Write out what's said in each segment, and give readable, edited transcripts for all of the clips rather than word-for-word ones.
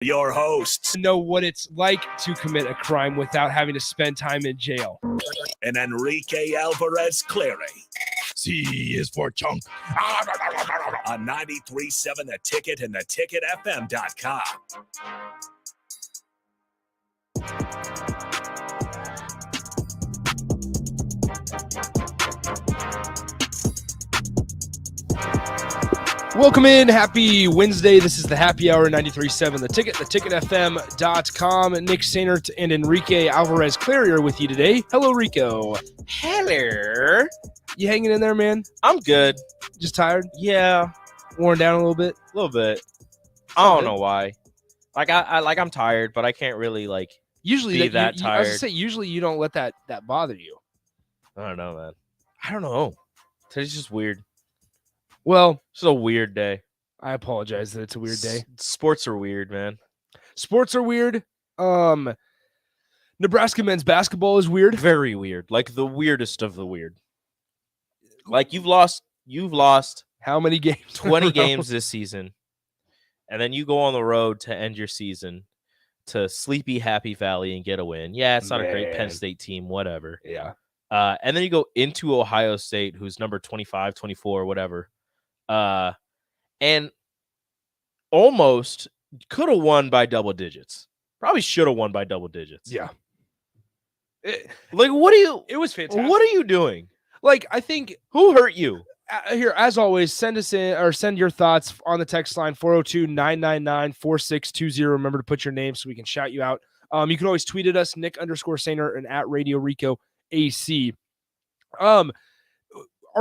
Your hosts, know what it's like to commit a crime without having to spend time in jail. and Enrique Alvarez Clary. C is for chunk. On 93.7 The Ticket and theticketfm.com. Welcome in. Happy Wednesday. This is the Happy Hour 93.7 The Ticket, theticketfm.com. Nick Sainert and Enrique Alvarez Clary are with you today. Hello, Rico. Hello. You hanging in there, man? I'm good. Just tired? Yeah, Worn down a little bit? a little bit. I don't know why. I'm tired, but I can't really Usually be I that was tired. gonna say, usually you don't let that bother you. I don't know, man. I don't know. Today's just weird. Well, It's a weird day. I apologize that it's a weird day. Sports are weird, man. Sports are weird. Nebraska men's basketball is weird. Very weird. Like the weirdest of the weird. Like you've lost How many games? in a 20 row? games this season, and then you go on the road to end your season to sleepy Happy Valley and get a win. Yeah, it's not a great Penn Man. State team, whatever. Yeah. And then you go into Ohio State, who's number 25, 24, whatever. And almost could have won by double digits. Probably should have won by double digits. Yeah. Like, what are you? It was fantastic. What are you doing? Like, I think Who hurt you? here, as always, send us in or send your thoughts on the text line 402-999-4620. Remember to put your name so we can shout you out. You can always tweet at us, Nick_Sainer and at Radio Rico AC. Are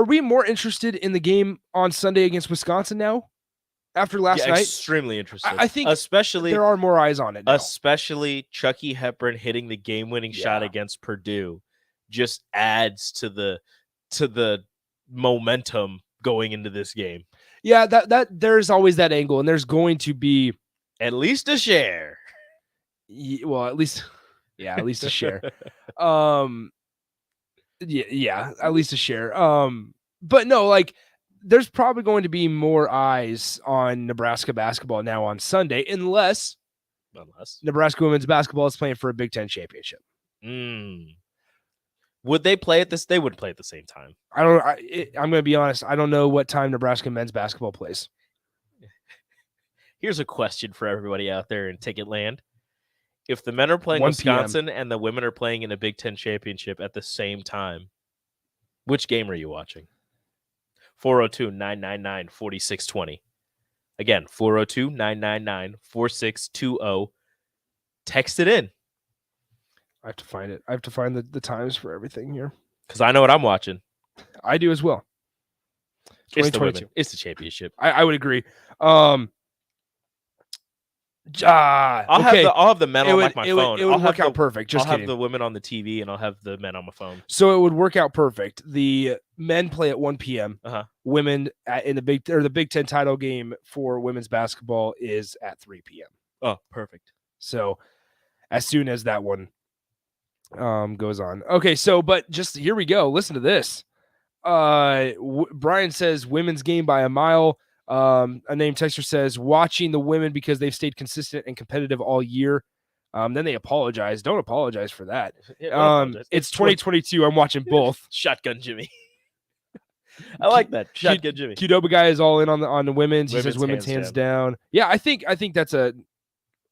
we more interested in the game on Sunday against Wisconsin now? After last night? Extremely interested. I think especially there are more eyes on it now. especially Chucky Hepburn hitting the game-winning shot Yeah. against Purdue just adds to the momentum going into this game. Yeah, that there's always that angle, and there's going to be At least a share. well, at least a share. Yeah, at least a share. But no, like there's probably going to be more eyes on Nebraska basketball now on Sunday, unless Nebraska women's basketball is playing for a Big Ten championship. Would they play at this? They would play at the same time. I'm going to be honest. I don't know what time Nebraska men's basketball plays. Here's a question for everybody out there in Ticketland. If the men are playing 1 p.m. Wisconsin and the women are playing in a Big Ten championship at the same time, which game are you watching? 402-999-4620. Again, 402-999-4620. Text it in. I have to find it. I have to find the times for everything here. Because I know what I'm watching. I do as well. It's the women. 2022. It's the championship. I would agree. I'll have the men on my phone. It would I'll work have out perfect. Just I'll kidding. have the women on the TV and I'll have the men on my phone. So it would work out perfect. The men play at 1 p.m. Uh-huh. Women in the Big Ten title game for women's basketball is at 3 p.m. Oh, perfect. So as soon as that one goes on. Okay, so but just here we go. Listen to this. Brian says women's game by a mile. A named texter says watching the women because they've stayed consistent and competitive all year. Then they apologize. Don't apologize for that. It's 2022. I'm watching both. Shotgun Jimmy. I like that. Shotgun Jimmy. Qdoba guy is all in on the women's. He says Women's women's hands hands down. Yeah, I think that's a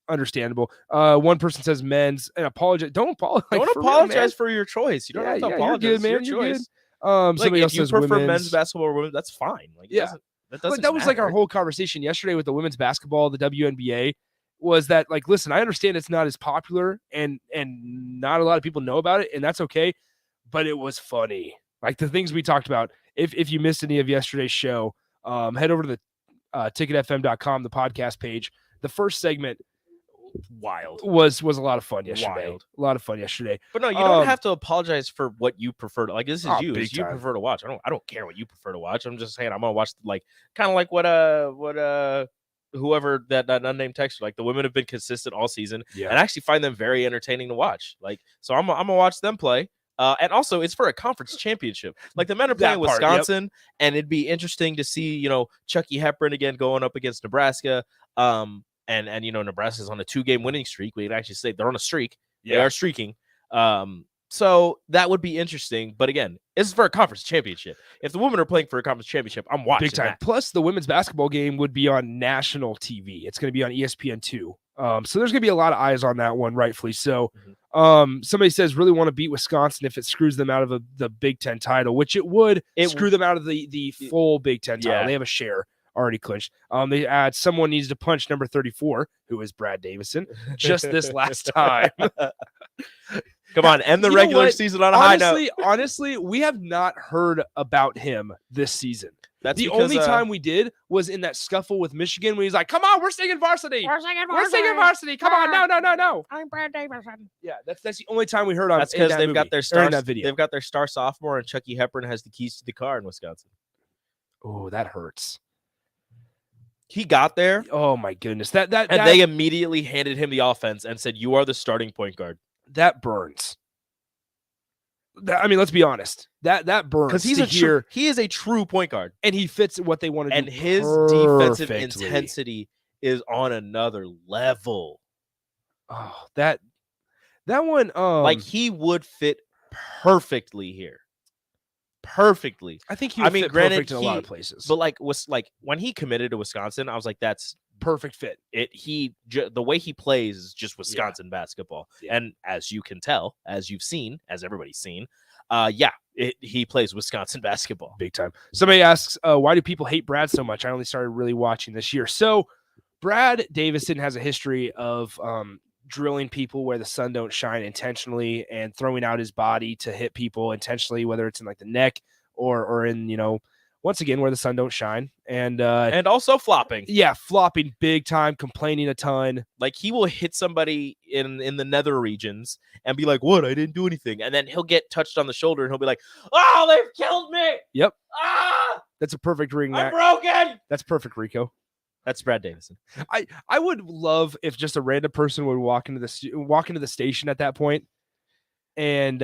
understandable. One person says men's and apologize. Don't apologize. Don't for real, apologize man. for your choice. You don't have to You're apologize. good, man. It's your You're choice. good. Like, Somebody if else you says prefer women's. men's basketball or women, that's fine. Like, Yeah. that But that was like our matter. whole conversation yesterday with the women's basketball, the WNBA, was that like, listen, I understand it's not as popular and not a lot of people know about it, and that's okay. But it was funny. Like the things we talked about. If you missed any of yesterday's show, head over to the ticketfm.com, the podcast page. The first segment was a lot of fun yesterday. Wild. A lot of fun yesterday. But no, you don't have to apologize for what you prefer to like. This is you. big It's you time. prefer to watch. I don't care what you prefer to watch. I'm just saying I'm gonna watch like kind of like what whoever that unnamed texter, like the women have been consistent all season Yeah. and I actually find them very entertaining to watch. Like, so I'm gonna watch them play. And also it's for a conference championship. Like the men are playing That part, yep. Wisconsin, and it'd be interesting to see, Chucky Hepburn again going up against Nebraska. and Nebraska's on a 2-game winning streak. We could actually say they're on a streak. They Yeah. are streaking. So that would be interesting. But again, this is for a conference championship. If the women are playing for a conference championship, I'm watching Big time. that. Plus, the women's basketball game would be on national TV. It's going to be on ESPN2. So there's going to be a lot of eyes on that one, rightfully so. Somebody says really want to beat Wisconsin if it screws them out of the Big Ten title, which it would screw them out of the full Big Ten title. Yeah. They have a share already clinched. They add someone needs to punch number 34, who is Brad Davison, just this last time. Come on, end the You know regular what? season on a high note. Honestly, we have not heard about him this season. That's the because, only time we did was in that scuffle with Michigan when he's like, "Come on, we're singing varsity. We're singing We're singing varsity. Come on, no." I'm Brad Davison. Yeah, that's the only time we heard on. That's because they've got their in star. that video. They've got their star sophomore, and Chucky Hepburn has the keys to the car in Wisconsin. Oh, that hurts. He got there, Oh my goodness, and they immediately handed him the offense and said, "You are the starting point guard." that burns. I mean, let's be honest. That burns Because he's he is a true point guard, and he fits what they want to and do. his defensive perfectly. intensity is on another level. Oh, that one. Like he would fit perfectly here, perfectly. I think he I would mean, fit granted, perfect in a lot of places. But was when he committed to Wisconsin, I was like, "That's perfect fit. it." The way he plays is just Wisconsin basketball, Yeah. and as you can tell, as you've seen, as everybody's seen, he plays Wisconsin basketball. Big time. Somebody asks, why do people hate Brad so much? I only started really watching this year. So Brad Davison has a history of drilling people where the sun don't shine intentionally and throwing out his body to hit people intentionally, whether it's in like the neck or in, once again, where the sun don't shine. And also flopping. yeah, flopping big time, complaining a ton. Like he will hit somebody in the nether regions and be like, "What? I didn't do anything." And then he'll get touched on the shoulder and he'll be like, "Oh, they've killed me." Yep. Ah, That's a perfect ring. I'm broken. That's perfect, Rico. That's Brad Davison. I would love if just a random person would walk into the station at that point and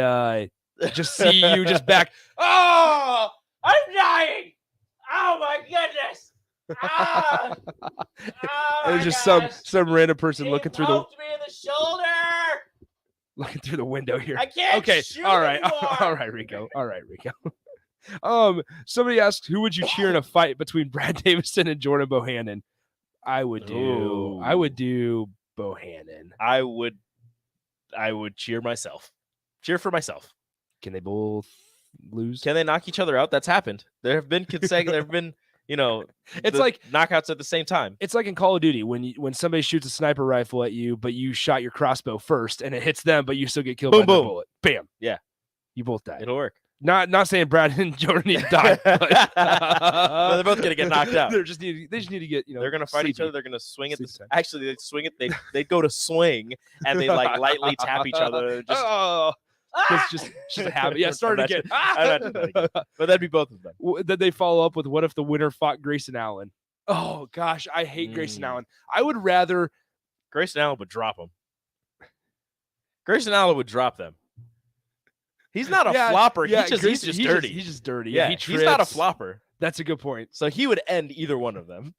just see you just back. Oh, I'm dying. Oh my goodness. Ah. And there's just some random person looking through me in the shoulder. the window here. I can't. Okay, shoot all right, anymore. all right, Rico. Somebody asked, who would you cheer in a fight between Brad Davison and Jordan Bohannon? I would do Bohannon. I would cheer myself. Cheer for myself. Can they both lose? Can they knock each other out? That's happened. There have been It's like knockouts at the same time. it's like in Call of Duty when somebody shoots a sniper rifle at you, but you shot your crossbow first and it hits them, but you still get killed Boom, by the boom. bullet. Bam. Yeah. You both die. It'll work. Not saying Brad and Jordan need to die. But No, they're both gonna get knocked out. They just need to get, They're gonna fight each sleepy. other. They're gonna swing at Sleep this. time. Actually, they swing it. They go to swing and they like lightly tap each other. Just, Oh, it's just a habit. Yeah, start I'm again. not doing that again. But that'd be both of them. Then they follow up with, what if the winner fought Grayson Allen? Oh gosh, I hate Grayson Allen. I would rather. Grayson Allen would drop them. Grayson Allen would drop them. He's not a flopper. Yeah, he's just dirty. He's just dirty. yeah, he he's not a trips. flopper. That's a good point. So he would end either one of them.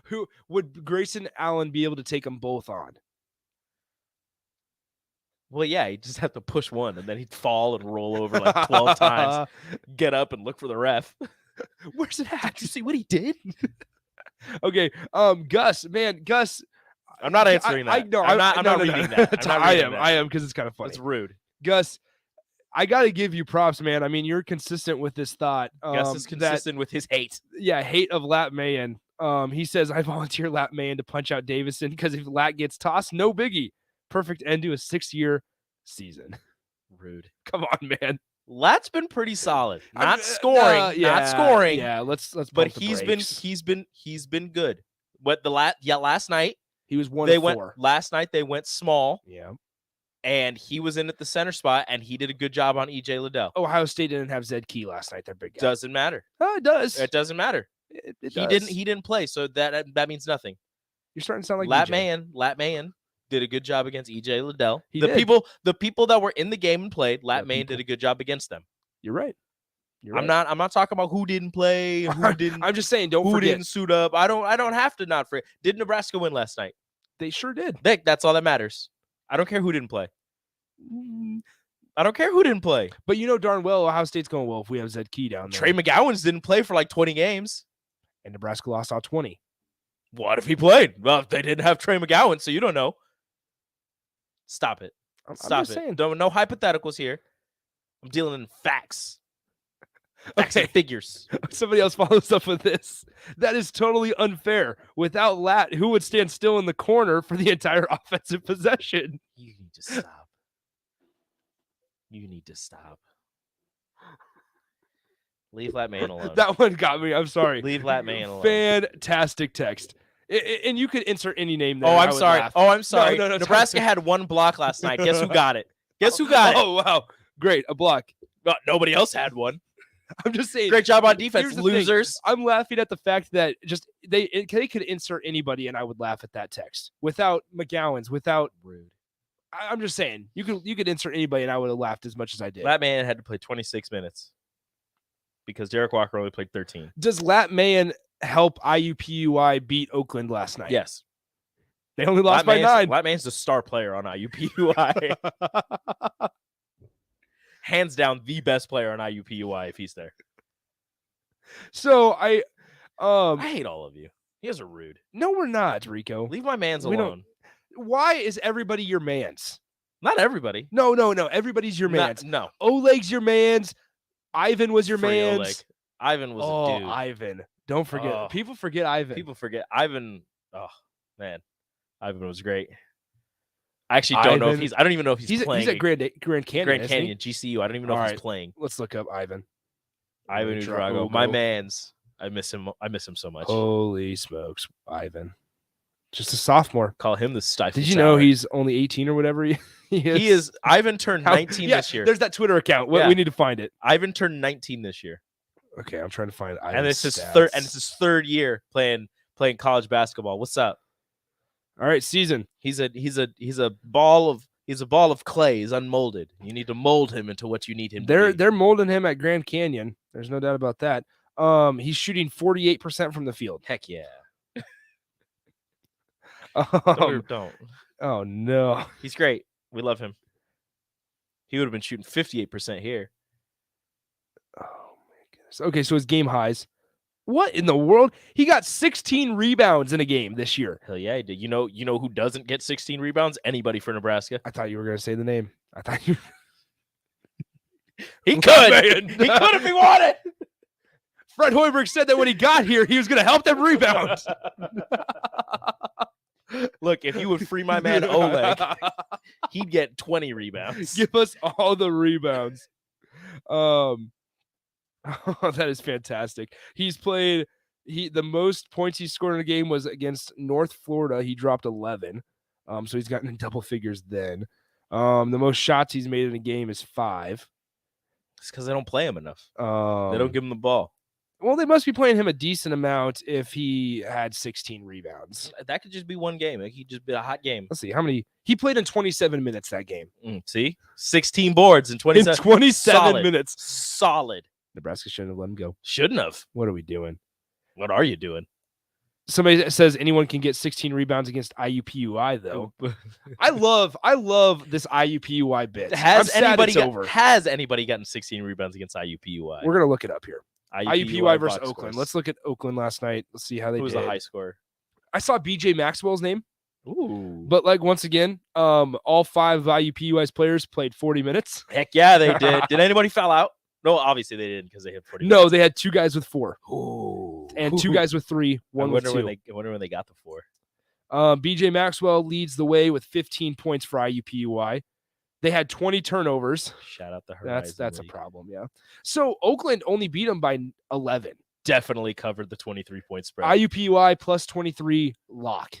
Who would Grayson Allen be able to take them both on? Well, yeah, he'd just have to push one, and then he'd fall and roll over like 12 times, get up and look for the ref. Where's it at? Did you see what he did? Okay, Gus, man, Gus. I'm not answering that. I know. I'm not reading that. I'm not reading that. I am because it's kind of funny. That's rude. Gus, I got to give you props, man. I mean, you're consistent with this thought. Gus is consistent with his hate. Hate of Lat Mayen. He says, I volunteer Lat Mayen to punch out Davison because if Lat gets tossed, no biggie. Perfect end to a 6-year season. Rude. Come on, man. Lat's been pretty solid. Not not scoring. Yeah, let's. But pump the he's been good. But last night he was 1 they of 4. went last night they went small Yeah. and he was in at the center spot and he did a good job on EJ Liddell. Ohio State didn't have Zed Key last night. They're big guy. Doesn't matter. Oh, it does. It doesn't matter. It He does. didn't play, so that means nothing. You're starting to sound like Lat DJ. Mayen did a good job against EJ Liddell. He the did. people that were in the game and played, Lat The Mayen people. did a good job against them. You're right. You're I'm right. not talking about who didn't play, who didn't I'm just saying, don't who forget. didn't suit up. I don't have to not forget. Did Nebraska win last night? They sure did. That's all that matters. I don't care who didn't play. Mm, I don't care who didn't play. But you know darn well Ohio State's going well if we have Zed Key down there. Trey McGowan's didn't play for like 20 games. And Nebraska lost all 20. What if he played? Well, they didn't have Trey McGowan, so you don't know. Stop it. I'm Stop just it. saying. No hypotheticals here. I'm dealing in facts. Facts and Okay. figures. Somebody else follows up with this. That is totally unfair. Without Lat, who would stand still in the corner for the entire offensive possession? You need to stop. You need to stop. Leave that man alone. That one got me. I'm sorry. Leave that man alone. Fantastic text. And you could insert any name there. Oh, and I I'm would sorry. laugh. Oh, I'm sorry. no, Nebraska had one block last night. Guess who got it? Guess who got it? Oh, wow. Great. A block. Nobody else had one. I'm just saying. Great job on defense, Here's the thing. losers. I'm laughing at the fact that just they could insert anybody and I would laugh at that text without McGowan's, without Rude. I'm just saying you could insert anybody and I would have laughed as much as I did. That man had to play 26 minutes because Derek Walker only played 13. Does Lat Mayan help IUPUI beat Oakland last night? Yes. They only lost by 9. Lat Man's the star player on IUPUI. Hands down the best player on IUPUI if he's there. So I hate all of you. You guys are rude. no, we're not, Rico. Leave my mans We don't- alone. Why is everybody your man's? Not everybody. No. Everybody's your man's. No. Oleg's your man's. Ivan was your Free man's. Oleg. Ivan was a dude. Ivan. Don't forget. Oh. People forget Ivan. People forget Ivan. Oh man, Ivan was great. I actually don't know if Ivan- I don't even know if he's playing. He's at Grand Canyon. Grand isn't he? Canyon, GCU. I don't even know All if right. he's playing. Let's look up Ivan. Ivan Udrago. Udrago, my man's. I miss him. I miss him so much. Holy smokes, Ivan. Just a sophomore. Call him the stifle. Did you know he's only 18 or whatever he is? He is. Ivan turned How- 19 yeah, this year. There's that Twitter account. Yeah. We need to find it. Ivan turned 19 this year, Okay, I'm trying to find Ivan's and it's his stats. third. And it's his third year playing college basketball. What's up? All right, season. He's a ball of clay. He's unmolded. You need to mold him into what you need him to be. They're molding him at Grand Canyon. There's no doubt about that. He's shooting 48% from the field. Heck yeah. Don't. Oh no. He's great. We love him. He would have been shooting 58% here. Oh my goodness. Okay, so his game highs. What in the world? He got 16 rebounds in a game this year. Hell yeah, he did. You know who doesn't get 16 rebounds? Anybody for Nebraska. I thought you were going to say the name. I thought you. He could. Man. He could if he wanted. Fred Hoiberg said that when he got here, he was going to help them rebound. Look, if you would free my man Oleg, he'd get 20 rebounds. Give us all the rebounds. That is fantastic. He's played the most points he scored in a game was against North Florida. He dropped 11. So he's gotten in double figures then. The most shots he's made in a game is 5. It's because they don't play him enough. They They don't give him the ball. Well, they must be playing him a decent amount if he had 16 rebounds. That could just be one game. It could just be a hot game. Let's see how many he played in 27 minutes that game. See? 16 boards in In 27. 27 Solid. minutes. Solid. Nebraska shouldn't have let him go. Shouldn't have. What are we doing? What are you doing? Somebody says anyone can get 16 rebounds against IUPUI though. I love this IUPUI bit. I'm sad it's over. Has anybody gotten 16 rebounds against IUPUI? We're gonna look it up here. IUPUI versus box Oakland. scores. Let's look at Oakland last night. Let's see how they Who was did. the high scorer? I saw BJ Maxwell's name, Ooh. but like once again, all 5 IUPUI's players played 40 minutes. Heck yeah, they did. Did anybody foul out? No, obviously they didn't because they hit 40 No, they had 2 guys with 4 Ooh. and 2 guys with 3, one with 2. I wonder when they got the 4. BJ Maxwell leads the way with 15 points for IUPUI. They had 20 turnovers. Shout out the Horizon That's a League. problem, yeah. So Oakland only beat them by 11. Definitely covered the 23-point spread. IUPUI plus 23 lock,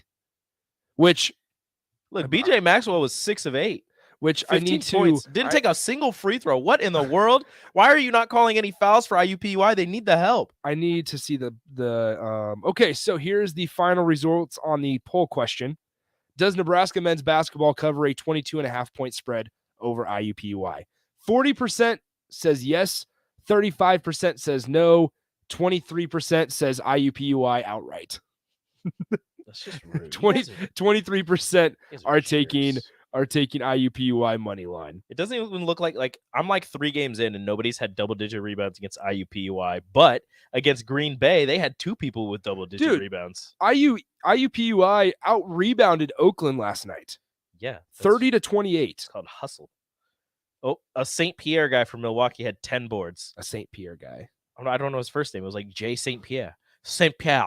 which Look, BJ Maxwell was 6 of 8. I 15 need to points. Didn't take a single free throw. What in the world? Why are you not calling any fouls for IUPUI? They need the help. I need to see okay, so here's the final results on the poll question. Does Nebraska men's basketball cover a 22.5 point spread over IUPUI? 40% says yes, 35% says no. 23% says IUPUI outright. That's just rude. 23% are taking IUPUI money line. It doesn't even look like I'm like 3 games in and nobody's had double-digit rebounds against IUPUI, but against Green Bay, they had 2 people with double-digit rebounds. IUPUI out rebounded Oakland last night. Yeah. 30-28. It's called hustle. Oh, a St. Pierre guy from Milwaukee had 10 boards. A St. Pierre guy. I don't know his first name. It was like J. St. Pierre. St. Pierre.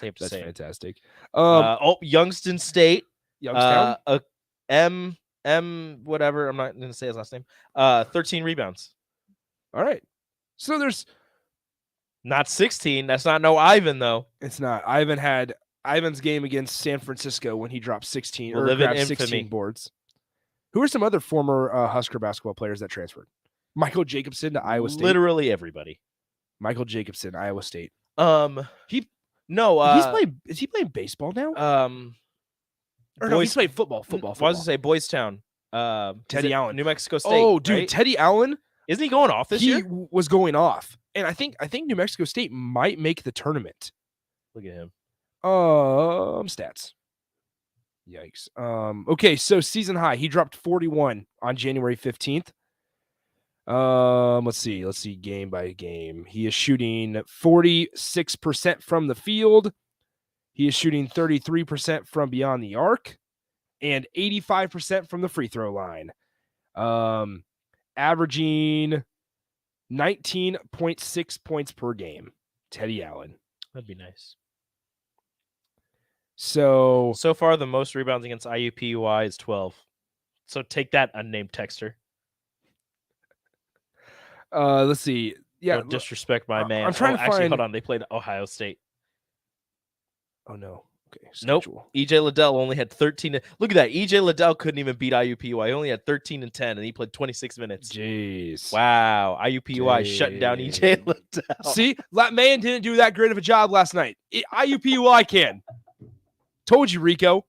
That's fantastic. Youngstown State. Youngstown? M whatever. I'm not going to say his last name. 13 rebounds. All right. So there's not 16. That's not no Ivan though. It's not. Ivan's game against San Francisco when he dropped 16 We'll or live in grabbed infamy. 16 boards. Who are some other former Husker basketball players that transferred? Michael Jacobson to Iowa State. Literally everybody. Michael Jacobson, Iowa State. He's playing baseball now? Or no, he's playing football. I was gonna say Boys Town. Teddy Allen. New Mexico State. Oh, dude, right? Teddy Allen. Isn't he going off this He year? was going off. And I think New Mexico State might make the tournament. Look at him. Stats. Yikes. Okay, so season high. He dropped 41 on January 15th. Let's see game by game. He is shooting 46% from the field. He is shooting 33% from beyond the arc and 85% from the free throw line. Averaging 19.6 points per game. Teddy Allen. That'd be nice. So far, the most rebounds against IUPUI is 12. So take that, unnamed texter. Let's see. Yeah, Don't disrespect my man. I'm trying to actually, find. hold on. They played Ohio State. Oh no. Okay. Nope. Schedule. EJ Liddell only had 13. Look at that. EJ Liddell couldn't even beat IUPUI. He only had 13 and 10, and he played 26 minutes. Jeez. Wow. IUPUI shutting down EJ Liddell. See, that man didn't do that great of a job last night. IUPUI can. Told you, Rico.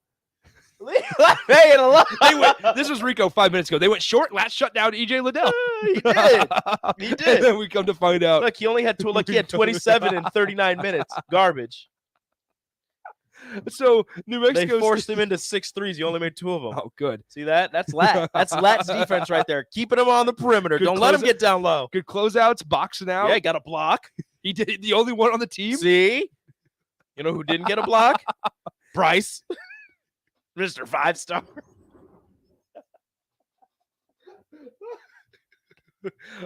This was Rico 5 minutes ago. They went short. Last shut down EJ Liddell. He did. He did. And then we come to find out. Look, he only had 27 and 39 minutes. Garbage. So New Mexico They forced him into 6 threes. He only made 2 of them. Oh, good. See that? That's Lat. That's Lat's defense right there. Keeping him on the perimeter. Good Don't let him closeout. get down low. Good closeouts, boxing out. Yeah, he got a block. He did the only one on the team. See? You know who didn't get a block? Bryce. Mr. 5-star.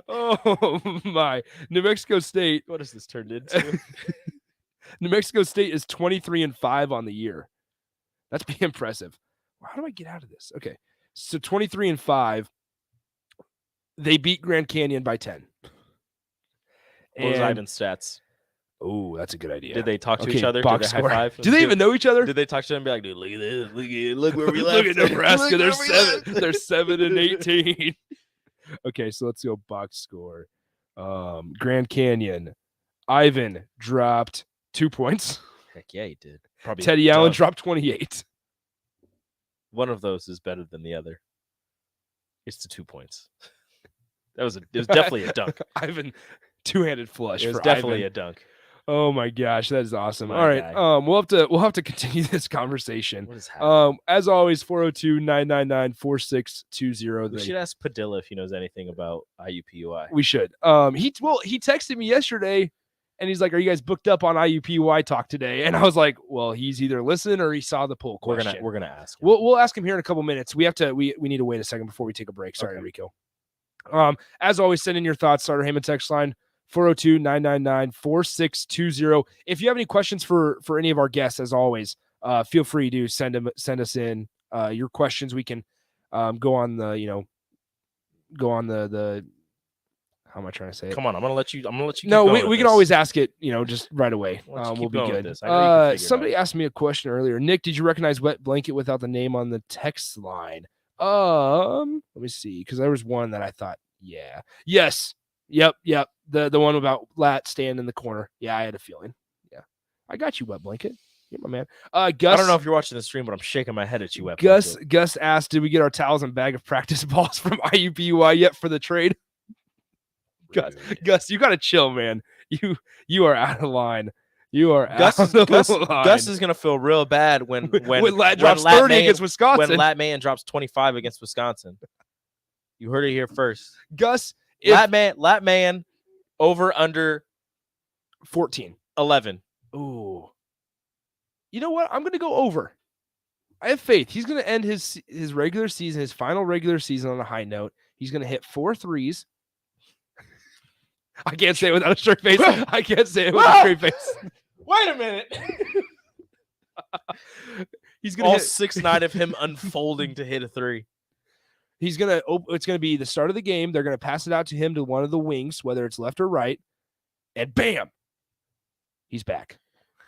Oh my. New Mexico State. What has this turned into? New Mexico State is 23-5 on the year. That's pretty impressive. How do I get out of this? Okay. So 23-5. They beat Grand Canyon by 10. What was Ivan's stats? Oh, that's a good idea. Did they talk to each other? Box Did they high five? Do they even know each other? Did they talk to them and be like, dude, look at this. Look where we Look left. at Nebraska. Look They're where we 7. left. They're 7 and 18. Okay, so let's go box score. Grand Canyon. Ivan dropped 2 points. Heck yeah, he did. Probably Teddy Allen dropped 28. One of those is better than the other. It's the 2 points. It was definitely a dunk. Ivan, two-handed flush. It was for definitely Ivan. a dunk. Oh my gosh, that is awesome. My All right, guy. we'll have to continue this conversation. What is happening? As always, 402-999-4620. We should ask Padilla if he knows anything about IUPUI. We should. He texted me yesterday, and he's like, "Are you guys booked up on IUPUI talk today?" And I was like, "Well, he's either listened or he saw the poll question." We're gonna ask him. We'll ask him here in a couple minutes. We need to wait a second before we take a break. Sorry, Okay. Rico. As always, send in your thoughts. Starter Heyman text line 402-999-4620. If you have any questions for any of our guests, as always, feel free to send us in your questions. We can go on the how am I trying to say it? Come on, I'm gonna let you. No, keep going we with can this. always ask it, just right away. Let's keep We'll be going with good. this. I know you can figure it Somebody out. asked me a question earlier. Nick, did you recognize Wet Blanket without the name on the text line? Let me see, because there was one that I thought, yeah. Yes. Yep. The one about Lat staying in the corner. Yeah, I had a feeling. Yeah. I got you, Wet Blanket. You're my man. Gus, I don't know if you're watching the stream, but I'm shaking my head at you. Web Gus asked, did we get our towels and bag of practice balls from IUPUI yet for the trade? Gus, you got to chill, man. You are out of line. You are Gus, out of Gus, line. Gus is gonna feel real bad when Lat drops 30 against Wisconsin. When Lat Mayen drops 25 against Wisconsin. You heard it here first. Gus, Lat Mayen over under 14. 11. Ooh. You know what? I'm going to go over. I have faith. He's going to end his regular season, his final regular season on a high note. He's going to hit 4 threes. I can't say it without a straight face. I can't say it with a straight face. Wait a minute. He's going to hit 6'9" of him unfolding to hit a 3. It's going to be the start of the game. They're going to pass it out to him to one of the wings, whether it's left or right. And bam, he's back.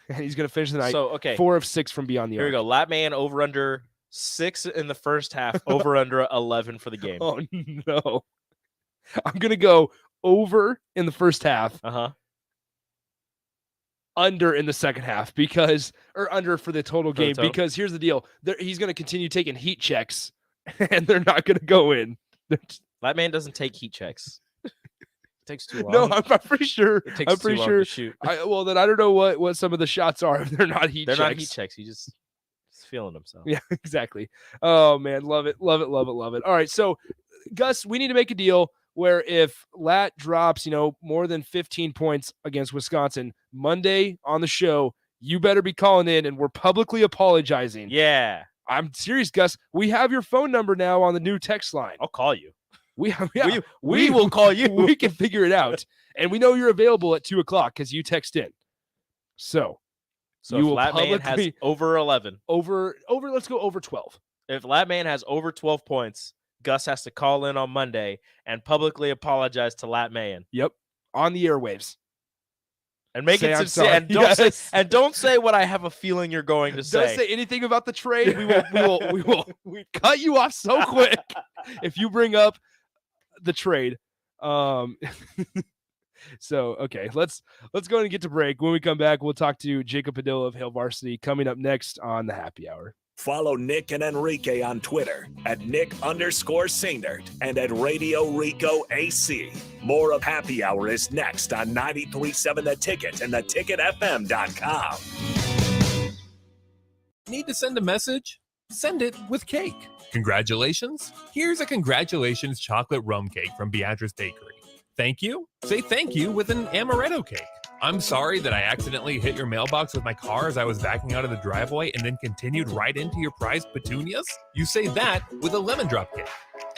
And he's going to finish the night. So, okay. 4 of 6 from beyond the Here arc. we go. Lat Mayen over under 6 in the first half, over under 11 for the game. Oh, no. I'm going to go over in the first half. Under in the second half or under for the total game, because here's the deal. He's going to continue taking heat checks and they're not going to go in. Lat Mayen doesn't take heat checks. It takes too long. No, I'm pretty sure. It takes too long to shoot. Then I don't know what some of the shots are if they're not heat checks. They're not heat checks. He's just feeling himself. Yeah, exactly. Oh, man. Love it. Love it. Love it. Love it. All right. So, Gus, we need to make a deal where if Lat drops, more than 15 points against Wisconsin Monday on the show, you better be calling in and we're publicly apologizing. Yeah. I'm serious, Gus. We have your phone number now on the new text line. I'll call you. We will call you. We can figure it out. And we know you're available at 2:00 because you text in. So you if Lat Mayen has over 11. Let's go over 12. If Lat Mayen has over 12 points, Gus has to call in on Monday and publicly apologize to Lat Mayen. Yep. On the airwaves. And make it sincere. And don't say what I have a feeling you're going to say. Don't say anything about the trade. We cut you off so quick if you bring up the trade. So okay, let's go ahead and get to break. When we come back, we'll talk to Jacob Padilla of Hail Varsity coming up next on the Happy Hour. Follow Nick and Enrique on Twitter at Nick_Sainert and at Radio Rico AC. More of Happy Hour is next on 93.7 The Ticket and theticketfm.com. Need to send a message? Send it with cake. Congratulations? Here's a congratulations chocolate rum cake from Beatrice Bakery. Thank you? Say thank you with an amaretto cake. I'm sorry that I accidentally hit your mailbox with my car as I was backing out of the driveway and then continued right into your prized petunias. You say that with a lemon drop cake.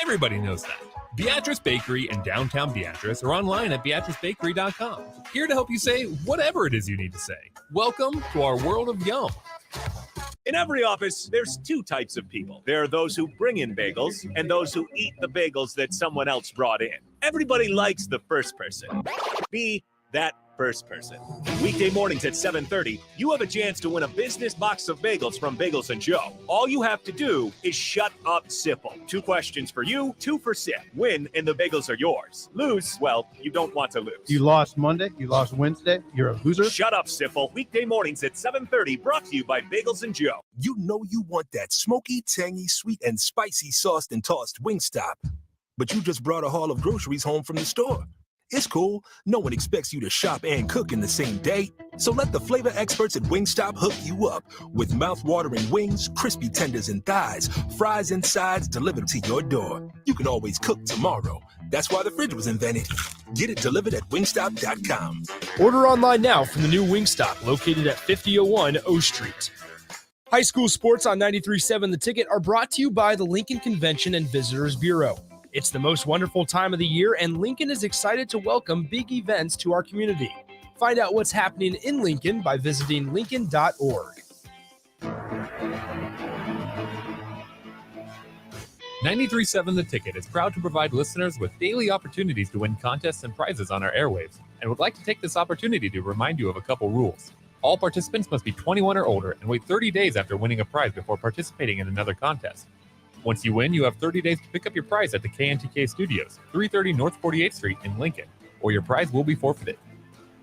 Everybody knows that. Beatrice Bakery in downtown Beatrice or online at beatricebakery.com. Here to help you say whatever it is you need to say. Welcome to our world of yum. In every office, there's 2 types of people. There are those who bring in bagels and those who eat the bagels that someone else brought in. Everybody likes the first person. Be that first person. Weekday mornings at 7:30, you have a chance to win a business box of bagels from Bagels & Joe. All you have to do is shut up, Sipple. 2 questions for you, 2 for Sip. Win, and the bagels are yours. Lose, well, you don't want to lose. You lost Monday, you lost Wednesday, you're a loser. Shut up, Sipple. Weekday mornings at 7:30, brought to you by Bagels & Joe. You know you want that smoky, tangy, sweet, and spicy sauced and tossed Wingstop. But you just brought a haul of groceries home from the store. It's cool. No one expects you to shop and cook in the same day. So let the flavor experts at Wingstop hook you up with mouth-watering wings, crispy tenders and thighs, fries and sides delivered to your door. You can always cook tomorrow. That's why the fridge was invented. Get it delivered at wingstop.com. Order online now from the new Wingstop located at 5001 O Street. High school sports on 93.7 The Ticket are brought to you by the Lincoln Convention and Visitors Bureau. It's the most wonderful time of the year, and Lincoln is excited to welcome big events to our community. Find out what's happening in Lincoln by visiting lincoln.org. 93.7 The Ticket is proud to provide listeners with daily opportunities to win contests and prizes on our airwaves, and would like to take this opportunity to remind you of a couple rules. All participants must be 21 or older and wait 30 days after winning a prize before participating in another contest. Once you win, you have 30 days to pick up your prize at the KNTK Studios, 330 North 48th Street in Lincoln, or your prize will be forfeited.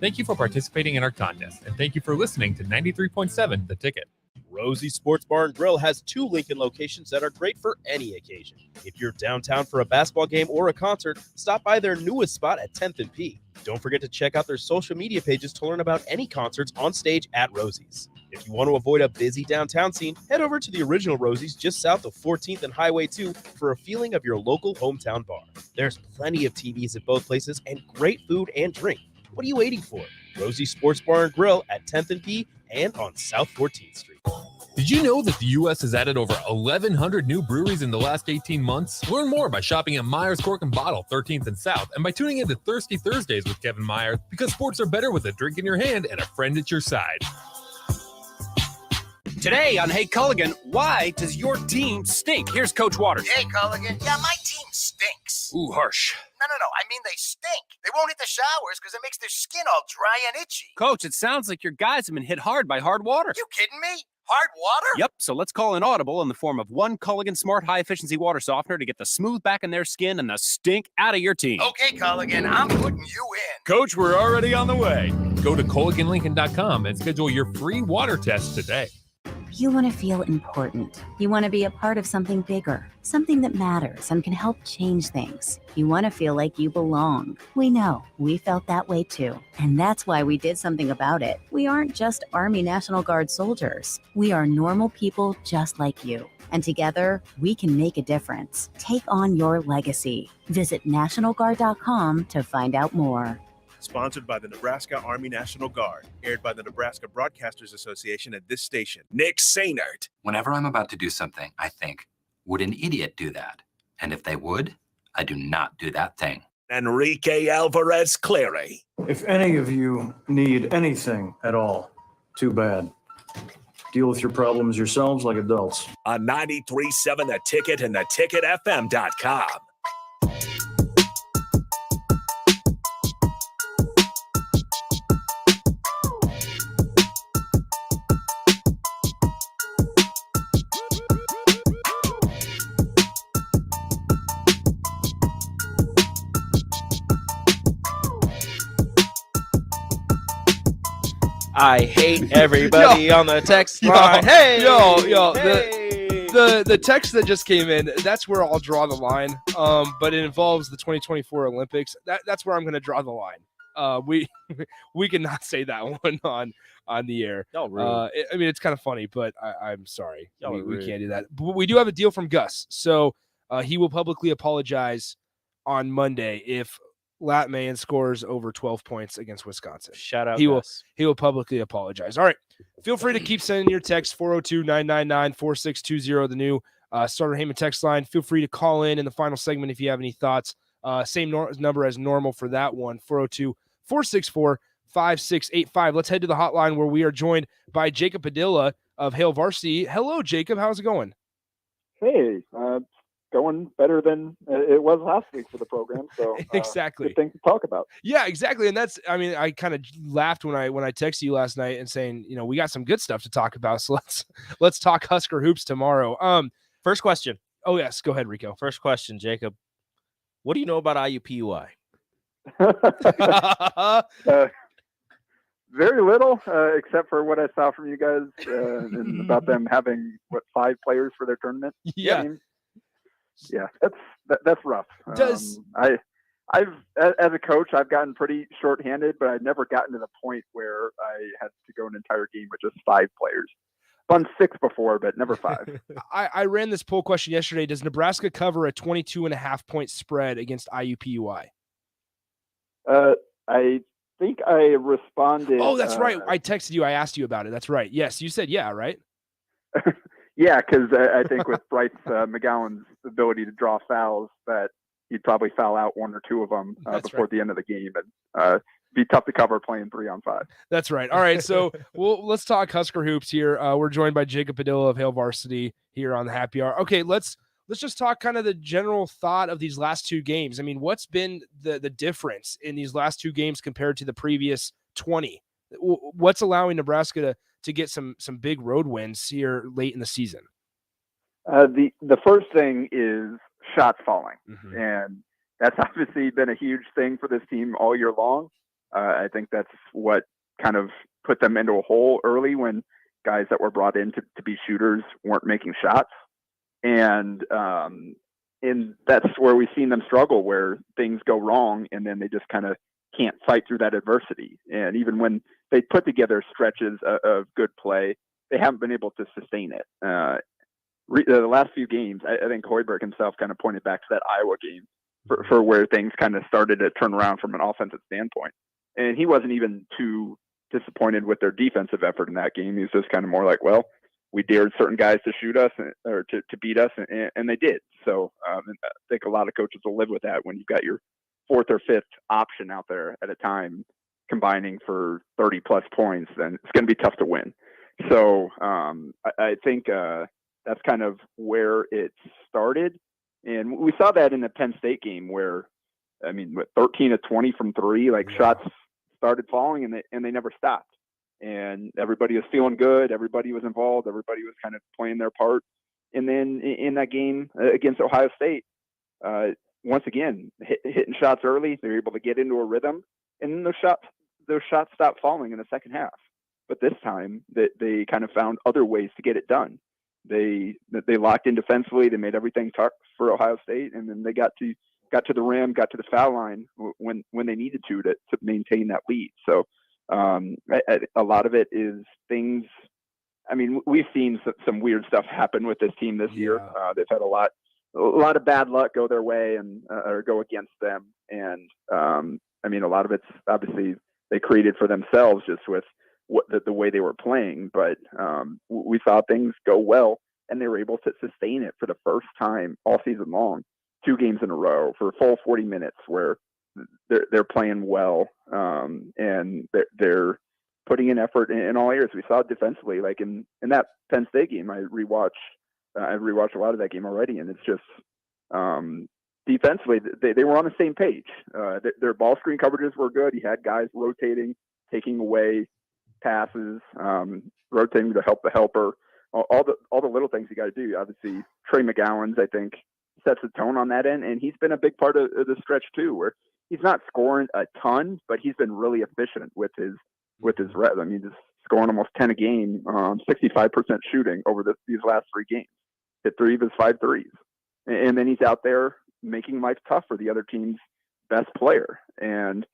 Thank you for participating in our contest, and thank you for listening to 93.7 The Ticket. Rosie Sports Bar and Grill has 2 Lincoln locations that are great for any occasion. If you're downtown for a basketball game or a concert, stop by their newest spot at 10th and P. Don't forget to check out their social media pages to learn about any concerts on stage at Rosie's. If you want to avoid a busy downtown scene, head over to the original Rosie's just south of 14th and Highway 2 for a feeling of your local hometown bar. There's plenty of TVs at both places and great food and drink. What are you waiting for? Rosie Sports Bar and Grill at 10th and P and on South 14th Street. Did you know that the U.S. has added over 1,100 new breweries in the last 18 months? Learn more by shopping at Myers Cork and Bottle, 13th and South, and by tuning in to Thirsty Thursdays with Kevin Myers, because sports are better with a drink in your hand and a friend at your side. Today on Hey Culligan, why does your team stink? Here's Coach Waters. Hey Culligan, yeah, my team stinks. Ooh, harsh. No, I mean they stink. They won't hit the showers because it makes their skin all dry and itchy. Coach, it sounds like your guys have been hit hard by hard water. You kidding me? Hard water? Yep, so let's call an audible in the form of one Culligan Smart High Efficiency Water Softener to get the smooth back in their skin and the stink out of your team. Okay, Culligan, I'm putting you in. Coach, we're already on the way. Go to CulliganLincoln.com and schedule your free water test today. You want to feel important. You want to be a part of something bigger, something that matters and can help change things. You want to feel like you belong. We know. We felt that way too. And that's why we did something about it. We aren't just Army National Guard soldiers. We are normal people just like you. And together, we can make a difference. Take on your legacy. Visit NationalGuard.com to find out more. Sponsored by the Nebraska Army National Guard. Aired by the Nebraska Broadcasters Association at this station. Nick Sainert. Whenever I'm about to do something, I think, would an idiot do that? And if they would, I do not do that thing. Enrique Alvarez Clary. If any of you need anything at all, too bad. Deal with your problems yourselves like adults. On 93.7 The Ticket and theticketfm.com. I hate everybody on the text line. Hey, the text that just came in, that's where I'll draw the line. But it involves the 2024 Olympics. That's where I'm going to draw the line. We cannot say that one on the air. Y'all rude. I mean, it's kind of funny, but I'm sorry. We can't do that. But we do have a deal from Gus, so he will publicly apologize on Monday if Lat Mayen scores over 12 points against Wisconsin. Shout out. He will publicly apologize. All right. Feel free to keep sending your text 402-999-4620, the new Starter Heyman text line. Feel free to call in the final segment if you have any thoughts. Same number as normal for that one, 402-464-5685. Let's head to the hotline where we are joined by Jacob Padilla of Hail Varsity. Hello, Jacob. How's it going? Hey, going better than it was last week for the program. So exactly, good thing to talk about. Yeah, exactly. And that's, I mean, I kind of laughed when I texted you last night and saying, you know, we got some good stuff to talk about. So let's talk Husker hoops tomorrow. First question. Oh yes, go ahead, Rico. First question, Jacob. What do you know about IUPUI? Very little, except for what I saw from you guys and about them having 5 players for their tournament. Yeah. Team. Yeah, that's rough. Does I've as a coach, I've gotten pretty shorthanded, but I've never gotten to the point where I had to go an entire game with just 5 players. Done 6 before, but never 5. I ran this poll question yesterday. Does Nebraska cover a 22.5 point spread against IUPUI? I think I responded. Oh, that's right. I texted you. I asked you about it. That's right. Yes, you said yeah, right? Yeah, because I think with Bryce McGowan's ability to draw fouls, that he'd probably foul out 1 or 2 of them before the end of the game, and be tough to cover playing 3-on-5. That's right. All right, so let's talk Husker hoops here. We're joined by Jacob Padilla of Hail Varsity here on the Happy Hour. Okay, let's just talk kind of the general thought of these last 2 games. I mean, what's been the difference in these last 2 games compared to the previous 20? What's allowing Nebraska to get some big road wins here late in the season? The first thing is shots falling, and that's obviously been a huge thing for this team all year long. I think that's what kind of put them into a hole early when guys that were brought in to be shooters weren't making shots. And that's where we've seen them struggle, where things go wrong and then they just kind of can't fight through that adversity. And even when they put together stretches of good play, they haven't been able to sustain it. The last few games, I think Hoiberg himself kind of pointed back to that Iowa game for where things kind of started to turn around from an offensive standpoint. And he wasn't even too disappointed with their defensive effort in that game. He was just kind of more like, well, we dared certain guys to shoot us or to beat us, and they did. So I think a lot of coaches will live with that when you've got your fourth or fifth option out there at a time combining for 30-plus points, then it's going to be tough to win. So I think that's kind of where it started. And we saw that in the Penn State game where, 13 of 20 from three, shots started falling and they never stopped. And everybody was feeling good. Everybody was involved. Everybody was kind of playing their part. And then in that game against Ohio State, once again, hitting shots early, they were able to get into a rhythm. And then those shots stopped falling in the second half. But this time, they kind of found other ways to get it done. They locked in defensively. They made everything tough for Ohio State, and then they got to the rim, got to the foul line when they needed to maintain that lead. So a lot of it is things. We've seen some weird stuff happen with this team this year. They've had a lot of bad luck go their way and or go against them, and a lot of it's obviously they created for themselves just with the way they were playing. But we saw things go well, and they were able to sustain it for the first time all season long, 2 games in a row for a full 40 minutes where they're playing well, and they're putting in effort in all areas. We saw it defensively, like in that Penn State game. I rewatched a lot of that game already, and it's just defensively they were on the same page. Their ball screen coverages were good. You had guys rotating, taking away passes, rotating to help the helper. All the little things you got to do. Obviously, Trey McGowan's, I think, sets the tone on that end, and he's been a big part of the stretch too, where he's not scoring a ton, but he's been really efficient with his reps. Just scoring almost 10 a game, 65% shooting over these last 3 games. Hit 3 of his 5 threes, and then he's out there making life tough for the other team's best player. And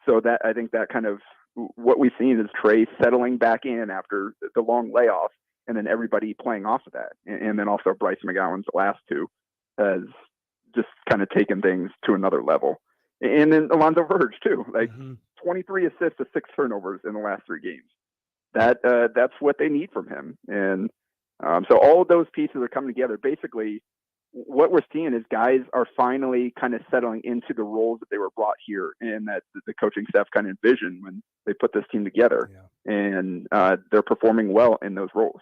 so that, I think that kind of what we've seen is Trey settling back in after the long layoff, and then everybody playing off of that. And then also Bryce McGowan's last 2 has just kind of taken things to another level. And then Alonzo Verge too, 23 assists to 6 turnovers in the last 3 games. That's what they need from him. And so all of those pieces are coming together. Basically, what we're seeing is guys are finally kind of settling into the roles that they were brought here and that the coaching staff kind of envisioned when they put this team together. Yeah. And they're performing well in those roles.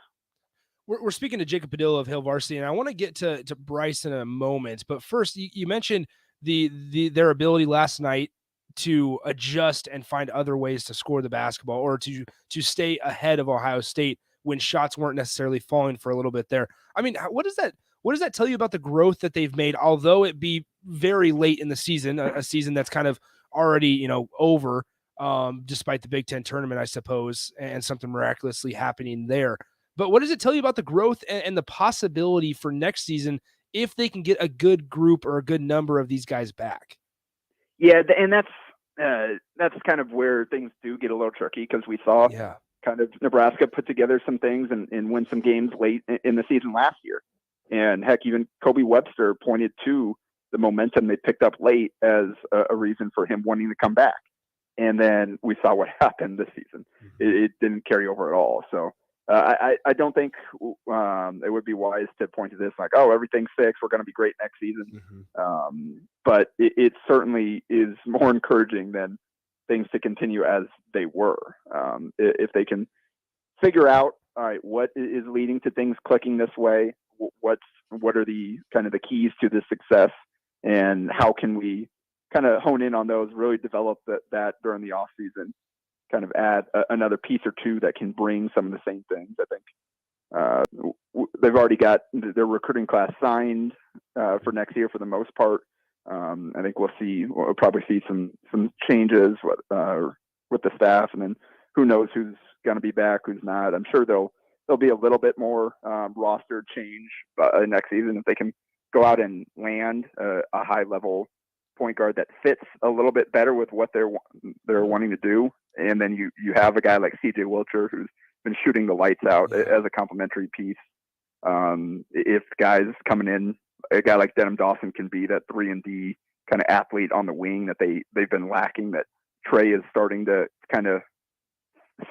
We're speaking to Jacob Padilla of Hail Varsity, and I want to get to Bryce in a moment. But first, you mentioned their ability last night to adjust and find other ways to score the basketball or to stay ahead of Ohio State when shots weren't necessarily falling for a little bit there. What does that tell you about the growth that they've made, although it be very late in the season, a season that's kind of already, over, despite the Big Ten tournament, I suppose, and something miraculously happening there. But what does it tell you about the growth and the possibility for next season if they can get a good group or a good number of these guys back? Yeah, and that's kind of where things do get a little tricky, because we saw kind of Nebraska put together some things and win some games late in the season last year. And heck, even Kobe Webster pointed to the momentum they picked up late as a reason for him wanting to come back. And then we saw what happened this season. It didn't carry over at all. So I don't think it would be wise to point to this like, oh, everything's fixed, we're going to be great next season. But it certainly is more encouraging than things to continue as they were. If they can figure out, all right, what is leading to things clicking this way, what are the kind of the keys to this success, and how can we kind of hone in on those, really develop that during the off season, kind of add another piece or 2 that can bring some of the same things. I think they've already got their recruiting class signed for next year for the most part. I think we'll probably see some changes with the staff, and then who knows who's going to be back, who's not. I'm sure they'll there'll be a little bit more roster change next season if they can go out and land a high level point guard that fits a little bit better with what they're wanting to do. And then you have a guy like CJ Wilcher who's been shooting the lights out as a complementary piece. If guys coming in, a guy like Denham Dawson can be that 3-and-D kind of athlete on the wing that they've been lacking, that Trey is starting to kind of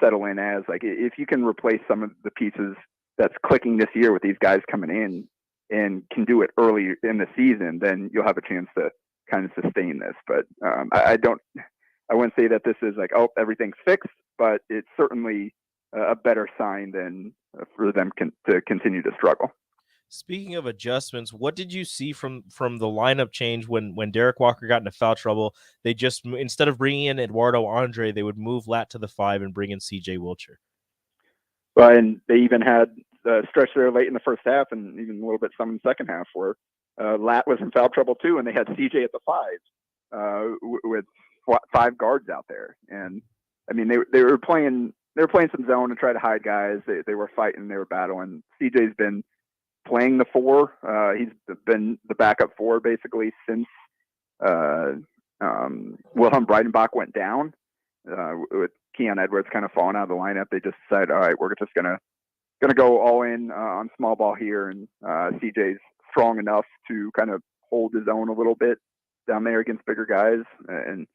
settle in as. Like, if you can replace some of the pieces that's clicking this year with these guys coming in and can do it early in the season, then you'll have a chance to kind of sustain this. But I wouldn't say that this is like, oh, everything's fixed, but it's certainly a better sign than for them to continue to struggle. Speaking of adjustments, what did you see from the lineup change when Derek Walker got into foul trouble? They just, instead of bringing in Eduardo Andre, they would move Lat to the 5 and bring in CJ Wilcher. Well, and they even had a stretch there late in the first half and even a little bit some in the second half where Lat was in foul trouble too, and they had CJ at the 5 with 5 guards out there. And I mean, they were playing some zone to try to hide guys. They were fighting, they were battling. CJ's been playing the 4. He's been the backup 4 basically since Wilhelm Breidenbach went down. With Keon Edwards kind of falling out of the lineup, they just decided, all right, we're just gonna go all in on small ball here, and CJ's strong enough to kind of hold his own a little bit down there against bigger guys. And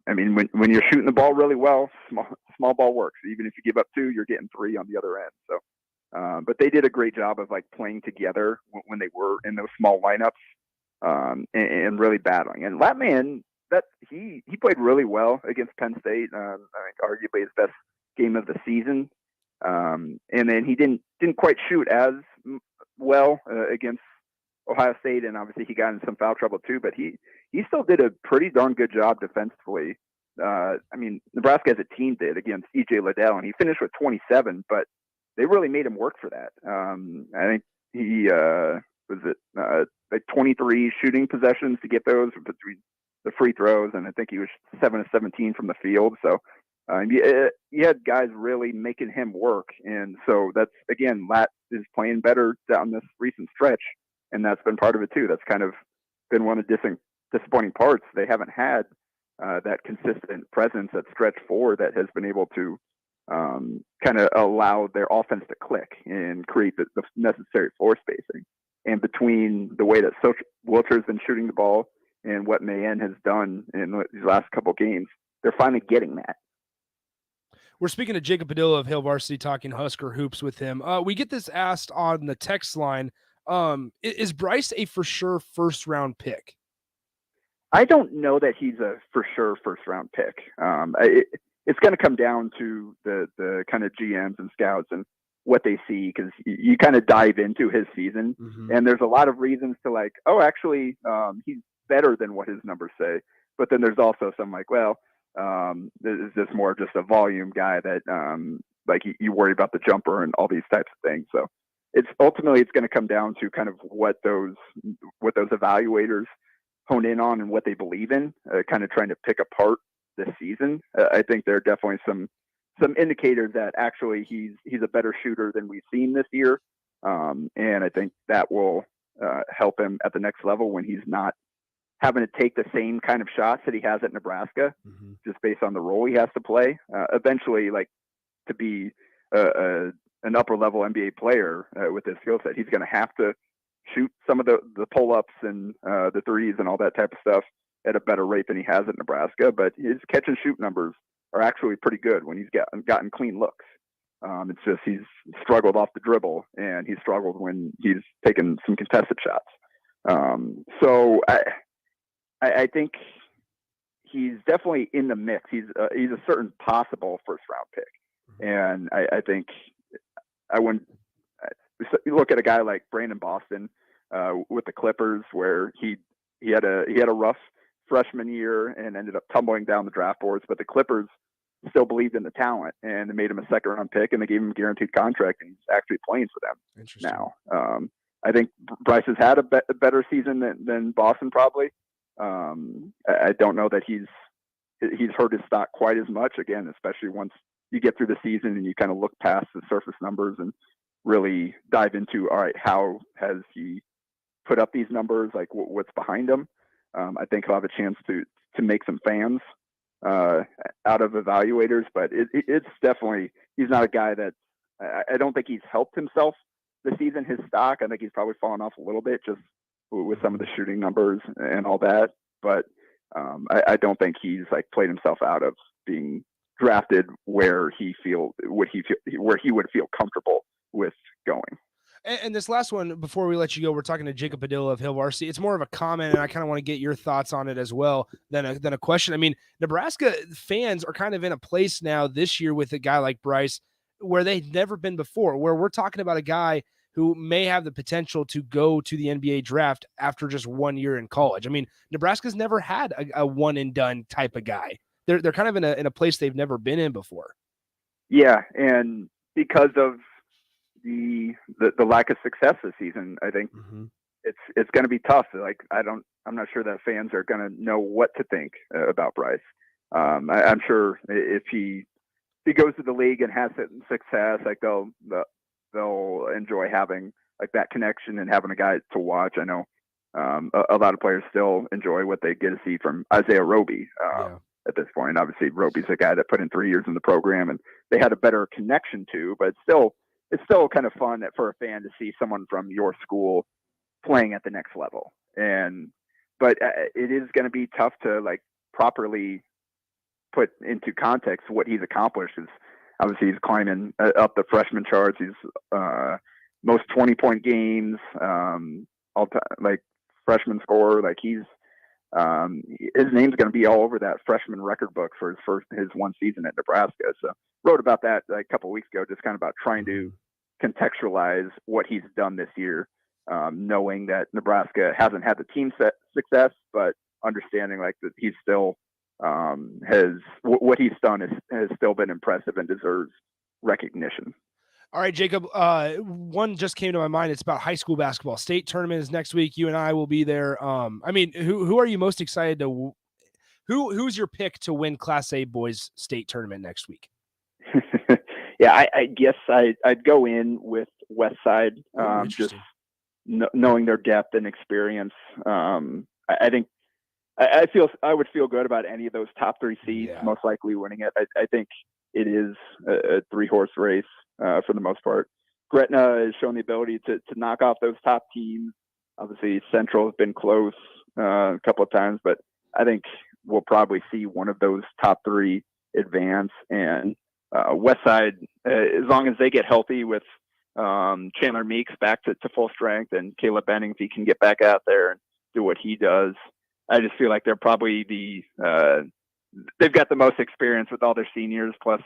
I mean, when you're shooting the ball really well, small ball works. Even if you give up 2, you're getting 3 on the other end. So. But they did a great job of like playing together when they were in those small lineups and really battling. And Latman, that he played really well against Penn State. I think arguably his best game of the season. And then he didn't quite shoot as well against Ohio State, and obviously he got in some foul trouble too. But he still did a pretty darn good job defensively. I mean, Nebraska as a team did against EJ Liddell, and he finished with 27, but they really made him work for that. I think he like 23 shooting possessions to get those between the free throws, and I think he was 7 of 17 from the field. So you had guys really making him work, and so that's, again, Lat is playing better down this recent stretch, and that's been part of it too. That's kind of been one of the disappointing parts. They haven't had that consistent presence at stretch 4 that has been able to kind of allow their offense to click and create the necessary floor spacing. And between the way that Wilcher's been shooting the ball and what Mayen has done in these last couple of games, they're finally getting that. We're speaking to Jacob Padilla of Hail Varsity, talking Husker hoops with him. We get this asked on the text line. Is Bryce a for sure first-round pick? I don't know that he's a for sure first-round pick. It's going to come down to the kind of GMs and scouts and what they see, because you kind of dive into his season, and there's a lot of reasons to like, oh, actually, he's better than what his numbers say. But then there's also some like, well, is this more just a volume guy that like you worry about the jumper and all these types of things. So it's ultimately going to come down to kind of what those evaluators hone in on and what they believe in, kind of trying to pick apart this season. I think there are definitely some indicators that actually he's a better shooter than we've seen this year, and I think that will help him at the next level when he's not having to take the same kind of shots that he has at Nebraska, just based on the role he has to play. Eventually, like, to be an upper level NBA player with his skill set, he's going to have to shoot some of the pull ups and the threes and all that type of stuff at a better rate than he has at Nebraska. But his catch and shoot numbers are actually pretty good when he's gotten clean looks. It's just he's struggled off the dribble, and he's struggled when he's taken some contested shots. So I think he's definitely in the mix. He's a certain possible first round pick, and I think I wouldn't. You look at a guy like Brandon Boston with the Clippers, where he had a rough freshman year and ended up tumbling down the draft boards, but the Clippers still believed in the talent, and they made him a second round pick, and they gave him a guaranteed contract, and he's actually playing for them now. I think Bryce has had a better season than Boston probably. I don't know that he's hurt his stock quite as much, again, especially once you get through the season and you kind of look past the surface numbers and really dive into, all right, how has he put up these numbers? Like what's behind him? I think he'll have a chance to make some fans out of evaluators, but it's definitely, he's not a guy that I don't think he's helped himself this season. His stock, I think he's probably fallen off a little bit just with some of the shooting numbers and all that. But I don't think he's like played himself out of being drafted where he would feel comfortable with going. And this last one, before we let you go, we're talking to Jacob Padilla of Hail Varsity. It's more of a comment, and I kind of want to get your thoughts on it as well than a question. I mean, Nebraska fans are kind of in a place now this year with a guy like Bryce where they've never been before, where we're talking about a guy who may have the potential to go to the NBA draft after just 1 year in college. I mean, Nebraska's never had a one and done type of guy. They're kind of in a place they've never been in before. Yeah, and because of the lack of success this season, I think it's going to be tough. Like I'm not sure that fans are going to know what to think about Bryce. I'm sure if he goes to the league and has success, like they'll enjoy having like that connection and having a guy to watch. I know a lot of players still enjoy what they get to see from Isaiah Roby at this point. Obviously, Roby's a guy that put in 3 years in the program and they had a better connection to, but it's still kind of fun for a fan to see someone from your school playing at the next level. But it is going to be tough to like properly put into context what he's accomplished. Is obviously he's climbing up the freshman charts. He's most 20-point games, all time, like freshman scorer. Like he's his name's going to be all over that freshman record book for his one season at Nebraska. So wrote about that like a couple of weeks ago, just kind of about trying to contextualize what he's done this year, knowing that Nebraska hasn't had the team success, but understanding like that he's still what he's done has still been impressive and deserves recognition. All right, Jacob, one just came to my mind. It's about high school basketball. State tournament is next week. You and I will be there. I mean, who are you most excited to who's your pick to win Class A boys state tournament next week? Yeah, I guess I'd go in with West Side, just knowing their depth and experience. I think I would feel good about any of those top three seeds, most likely winning it. I think it is a 3-horse race for the most part. Gretna has shown the ability to knock off those top teams. Obviously, Central has been close a couple of times, but I think we'll probably see one of those top three advance. And Westside, as long as they get healthy with Chandler Meeks back to full strength and Caleb Benning, if he can get back out there and do what he does, I just feel like they're probably they've got the most experience with all their seniors, plus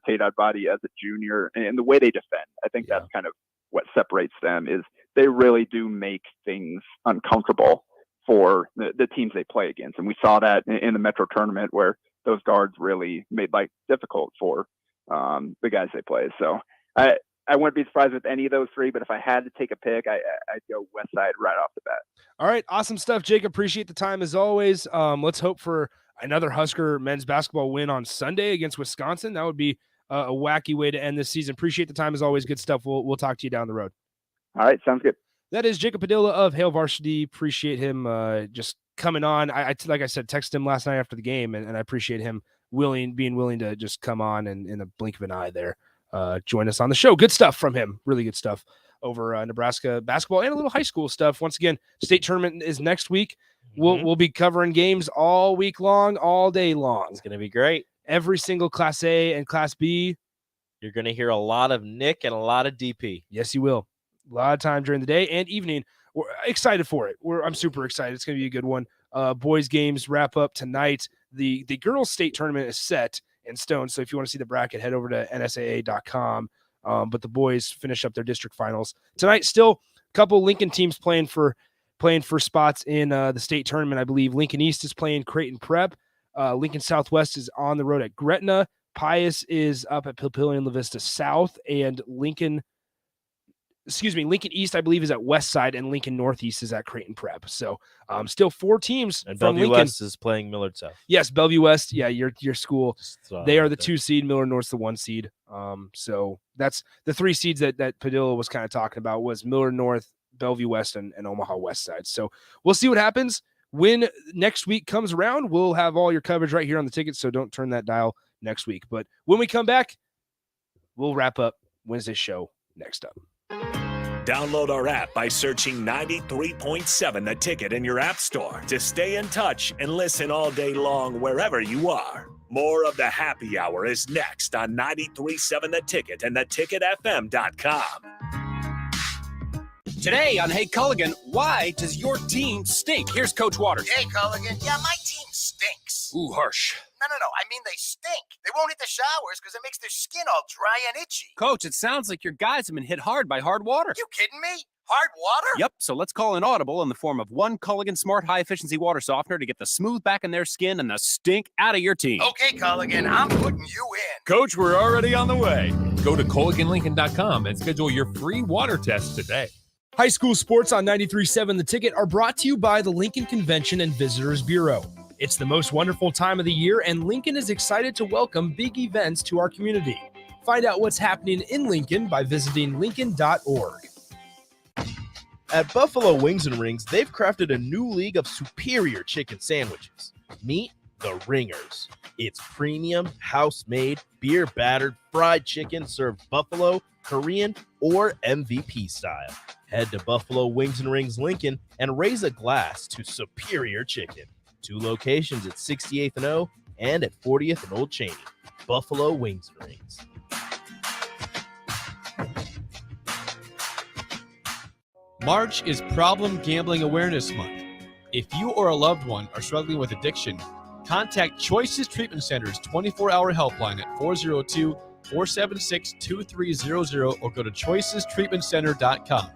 Tate Adbadi as a junior, and the way they defend. I think that's kind of what separates them, is they really do make things uncomfortable for the teams they play against. And we saw that in the Metro tournament where those guards really made life difficult for the guys they play. So I wouldn't be surprised with any of those three, but if I had to take a pick, I'd go West Side right off the bat. All right. Awesome stuff, Jake. Appreciate the time as always. Let's hope for another Husker men's basketball win on Sunday against Wisconsin. That would be a wacky way to end this season. Appreciate the time as always. Good stuff. We'll talk to you down the road. All right. Sounds good. That is Jacob Padilla of Hail Varsity. Appreciate him just coming on. I like I said, texted him last night after the game, and I appreciate him being willing to just come on and in a blink of an eye there. Join us on the show. Good stuff from him. Really good stuff over Nebraska basketball and a little high school stuff. Once again, state tournament is next week. We'll be covering games all week long, all day long. It's going to be great. Every single Class A and Class B. You're going to hear a lot of Nick and a lot of DP. Yes, you will. A lot of time during the day and evening. We're excited for it. I'm super excited. It's going to be a good one. Boys games wrap up tonight. The girls state tournament is set in stone. So if you want to see the bracket, head over to nsaa.com. But the boys finish up their district finals tonight. Still a couple Lincoln teams playing for spots in the state tournament. I believe Lincoln East is playing Creighton Prep. Lincoln Southwest is on the road at Gretna. Pius is up at Papillion La Vista South, and Lincoln Lincoln East, I believe, is at West Side, and Lincoln Northeast is at Creighton Prep. So still 4 teams And from Bellevue Lincoln. West is playing Millard South. Yes, Bellevue West. Yeah, your school. They are the there. 2 seed. Millard North's the 1 seed. So that's the 3 seeds that Padilla was kind of talking about was Millard North, Bellevue West, and Omaha West Side. So we'll see what happens. When next week comes around, we'll have all your coverage right here on the ticket, so don't turn that dial next week. But when we come back, we'll wrap up Wednesday's show next up. Download our app by searching 93.7 The Ticket in your app store to stay in touch and listen all day long wherever you are. More of the happy hour is next on 93.7 The Ticket and theticketfm.com. Today on Hey Culligan, why does your team stink? Here's Coach Waters. Hey, Culligan. Yeah, my team stinks. Ooh, harsh. No. I mean, they stink. They won't hit the showers because it makes their skin all dry and itchy. Coach, it sounds like your guys have been hit hard by hard water. You kidding me? Hard water? Yep, so let's call an audible in the form of one Culligan Smart High Efficiency Water Softener to get the smooth back in their skin and the stink out of your team. Okay, Culligan, I'm putting you in. Coach, we're already on the way. Go to CulliganLincoln.com and schedule your free water test today. High school sports on 93.7 The Ticket are brought to you by the Lincoln Convention and Visitors Bureau. It's the most wonderful time of the year, and Lincoln is excited to welcome big events to our community. Find out what's happening in Lincoln by visiting lincoln.org. At Buffalo Wings and Rings, they've crafted a new league of superior chicken sandwiches. Meet the Ringers. It's premium, house-made, beer-battered, fried chicken served buffalo, Korean, or MVP style. Head to Buffalo Wings and Rings Lincoln and raise a glass to superior chicken. 2 locations at 68th and O and at 40th and Old Cheney. Buffalo Wings and Rings. March is Problem Gambling Awareness Month. If you or a loved one are struggling with addiction, contact Choices Treatment Center's 24-hour helpline at 402-476-2300 or go to choicestreatmentcenter.com.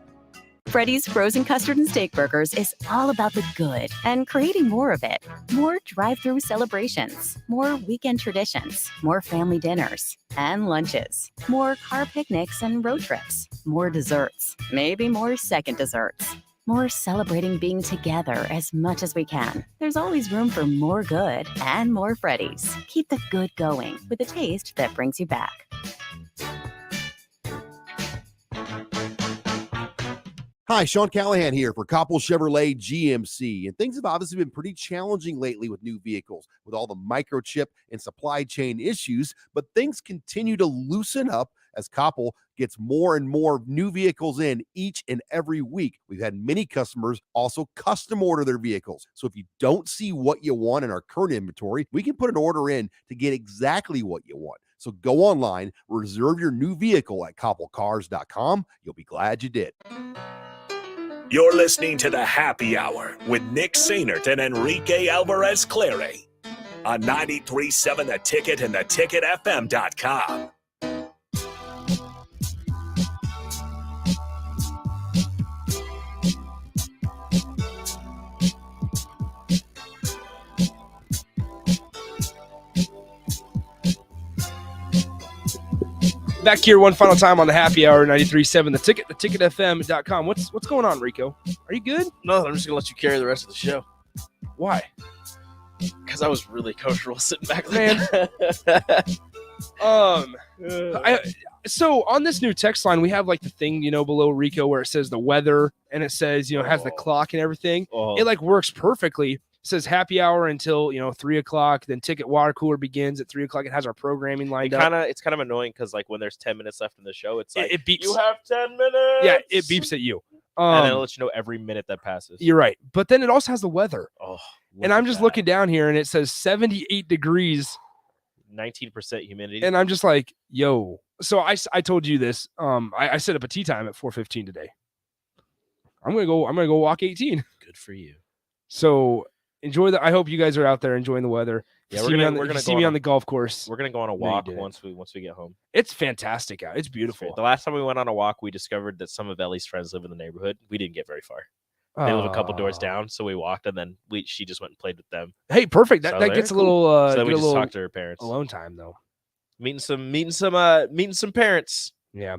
Freddy's Frozen Custard and Steak Burgers is all about the good and creating more of it. More drive-through celebrations, more weekend traditions, more family dinners and lunches, more car picnics and road trips, more desserts, maybe more second desserts, more celebrating being together as much as we can. There's always room for more good and more Freddy's. Keep the good going with a taste that brings you back. Hi, Sean Callahan here for Koppel Chevrolet GMC. And things have obviously been pretty challenging lately with new vehicles, with all the microchip and supply chain issues, but things continue to loosen up as Koppel gets more and more new vehicles in each and every week. We've had many customers also custom order their vehicles. So if you don't see what you want in our current inventory, we can put an order in to get exactly what you want. So go online, reserve your new vehicle at koppelcars.com. You'll be glad you did. You're listening to the Happy Hour with Nick Sainert and Enrique Alvarez Clary on 93.7 The Ticket and theticketfm.com. Back here one final time on the Happy Hour, 93.7 The Ticket, theticketfm.com. What's going on, Rico? Are you good? No, I'm just gonna let you carry the rest of the show. Why? Because I was really comfortable sitting back there. Man. So on this new text line, we have like the thing, below Rico where it says the weather and it says, has the clock and everything. Oh. It like works perfectly. It says happy hour until 3 o'clock. Then ticket water cooler begins at 3 o'clock. It has our programming lined up. It's kind of annoying because like when there's 10 minutes left in the show, it's like it beeps. You have 10 minutes. Yeah, it beeps at you. And then it'll let you know every minute that passes. You're right. But then it also has the weather. Oh, and I'm just looking down here and it says 78 degrees. 19% humidity. And I'm just like, yo. So I told you this. I set up a tea time at 4:15 today. I'm gonna go walk 18. Good for you. So enjoy I hope you guys are out there enjoying the weather. Yeah, we're gonna see me on the golf course. We're gonna go on a walk once we get home. It's fantastic out. It's beautiful. The last time we went on a walk, we discovered that some of Ellie's friends live in the neighborhood. We didn't get very far. They live a couple doors down, so we walked, and then she just went and played with them. Hey, perfect. That gets a little. So then we just talked to her parents. Alone time meeting some parents. Yeah.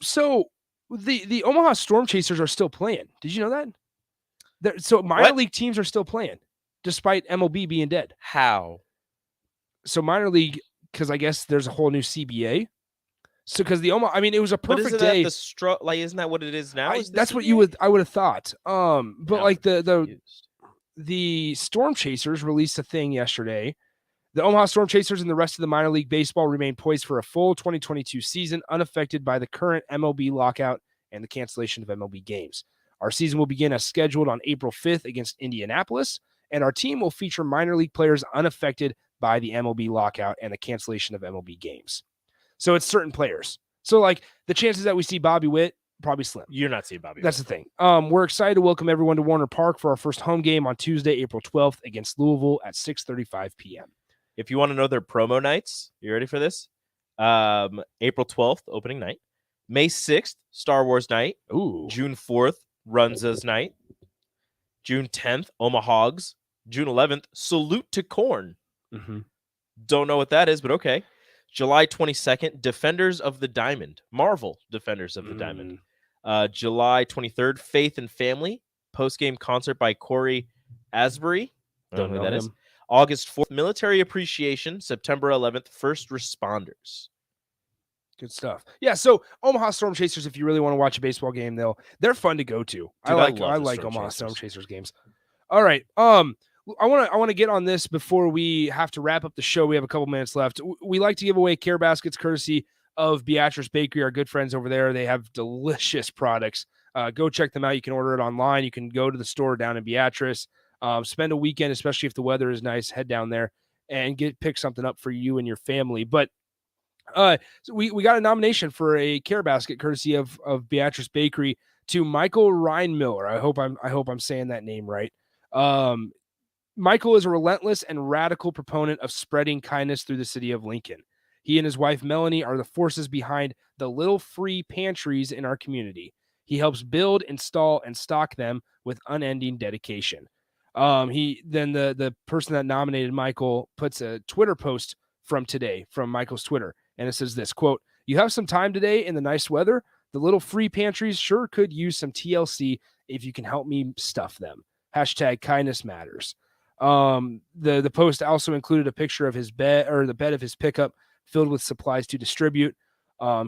So The Omaha Storm Chasers are still playing. Did you know that? So minor league teams are still playing, despite MLB being dead. How? So minor league, because I guess there's a whole new CBA. So because the Omaha, I mean, it was a But perfect isn't day. that isn't that what it is now? That's what I would have thought. But like the Storm Chasers released a thing yesterday. The Omaha Storm Chasers and the rest of the minor league baseball remain poised for a full 2022 season, unaffected by the current MLB lockout and the cancellation of MLB games. Our season will begin as scheduled on April 5th against Indianapolis, and our team will feature minor league players unaffected by the MLB lockout and the cancellation of MLB games. So it's certain players. So like the chances that we see Bobby Witt, probably slim. You're not seeing Bobby. That's the thing. We're excited to welcome everyone to Warner Park for our first home game on Tuesday, April 12th against Louisville at 6:35 p.m. If you want to know their promo nights, you ready for this? April 12th, opening night. May 6th, Star Wars night. Ooh. June 4th, Runza's night. June 10th, Omahogs. June 11th, Salute to Corn. Mm-hmm. Don't know what that is, but okay. July 22nd, Defenders of the Diamond. Marvel Defenders of the Diamond. July 23rd, Faith and Family. Post-game concert by Corey Asbury. Don't know who that is. August 4th, Military Appreciation. September 11th, First Responders. Good stuff. Yeah, so Omaha Storm Chasers, if you really want to watch a baseball game, they're fun to go to. Dude, I like Omaha Storm Chasers games. All right. I want to get on this before we have to wrap up the show. We have a couple minutes left. We like to give away care baskets courtesy of Beatrice Bakery, our good friends over there. They have delicious products. Go check them out. You can order it online. You can go to the store down in Beatrice. Spend a weekend, especially if the weather is nice. Head down there and pick something up for you and your family. But so we got a nomination for a care basket courtesy of Beatrice Bakery to Michael Reinmiller. I hope I'm saying that name right. Michael is a relentless and radical proponent of spreading kindness through the city of Lincoln. He and his wife, Melanie, are the forces behind the little free pantries in our community. He helps build, install, and stock them with unending dedication. The person that nominated Michael puts a Twitter post from today from Michael's Twitter, and it says this, quote, "You have some time today in the nice weather? The little free pantries sure could use some TLC if you can help me stuff them. Hashtag kindness matters." The post also included a picture of his bed, or the bed of his pickup filled with supplies to distribute.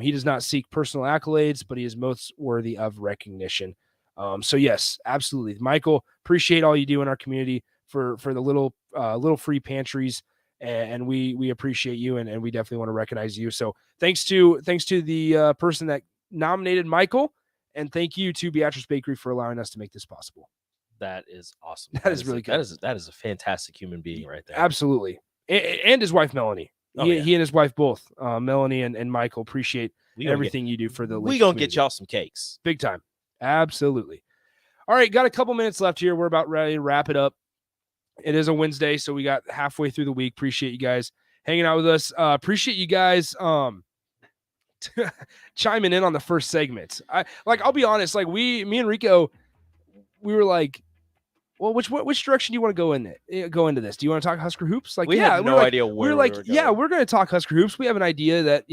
He does not seek personal accolades, but he is most worthy of recognition. So yes, absolutely. Michael, appreciate all you do in our community for the little free pantries. And we appreciate you. And we definitely want to recognize you. So thanks to the person that nominated Michael, and thank you to Beatrice Bakery for allowing us to make this possible. That is awesome. That is really good. That is a fantastic human being right there. Absolutely. And his wife, Melanie. He and his wife both, Melanie and Michael, appreciate everything you do for the We gonna get y'all some cakes. Big time. Absolutely. All right, got a couple minutes left here. We're about ready to wrap it up. It is a Wednesday, so we got halfway through the week. Appreciate you guys hanging out with us. Appreciate you guys chiming in on the first segment. I'll be honest, me and Rico, we were like, well, which direction do you want to go into this? Do you want to talk Husker hoops? We had no idea where we were going. Yeah, we're going to talk Husker hoops. We have an idea that,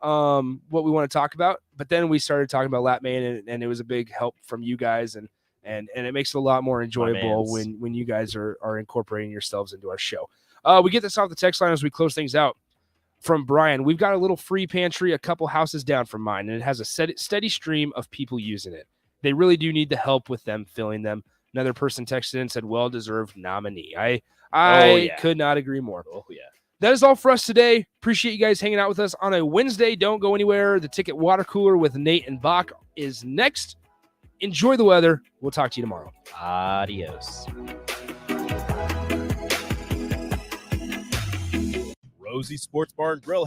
what we want to talk about, but then we started talking about Latman, and it was a big help from you guys, and it makes it a lot more enjoyable when you guys are incorporating yourselves into our show. We get this off the text line as we close things out from Brian. We've got a little free pantry a couple houses down from mine, and it has a steady stream of people using it. They really do need the help with them filling them. Another person texted in and said, well-deserved nominee. I could not agree more. Oh, yeah. That is all for us today. Appreciate you guys hanging out with us on a Wednesday. Don't go anywhere. The Ticket Water Cooler with Nate and Bach is next. Enjoy the weather. We'll talk to you tomorrow. Adios. Rosie Sports Bar and Grill